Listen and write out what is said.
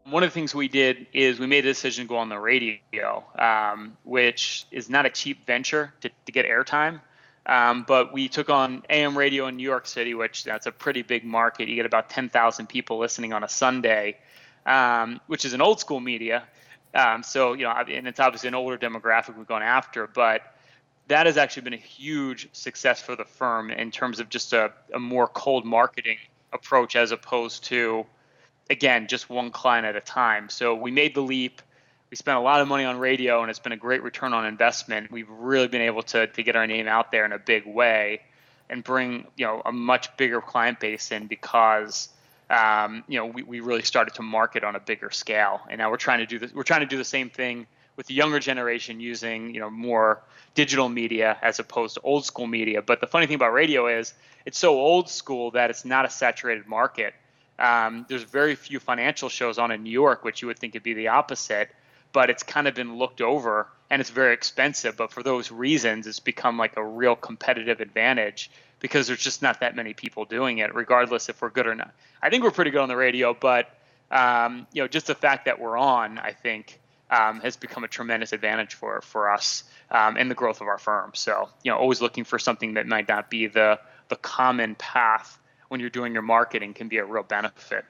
one of the things we did is we made a decision to go on the radio, which is not a cheap venture to get airtime. But we took on AM radio in New York City, which that's a pretty big market. You get about 10,000 people listening on a Sunday, which is an old school media. So, and it's obviously an older demographic we've gone after, but that has actually been a huge success for the firm in terms of just a more cold marketing approach as opposed to, again, just one client at a time. So we made the leap. We spent a lot of money on radio, and it's been a great return on investment. We've really been able to get our name out there in a big way and bring a much bigger client base in because we really started to market on a bigger scale. And now we're trying to do this. We're trying to do the same thing with the younger generation using more digital media as opposed to old school media. But the funny thing about radio is it's so old school that it's not a saturated market. There's very few financial shows on in New York, which you would think would be the opposite, but it's kind of been looked over and it's very expensive. But for those reasons, it's become like a real competitive advantage because there's just not that many people doing it, regardless if we're good or not. I think we're pretty good on the radio, but just the fact that we're on, I think, has become a tremendous advantage for us in the growth of our firm. So, always looking for something that might not be the common path when you're doing your marketing can be a real benefit.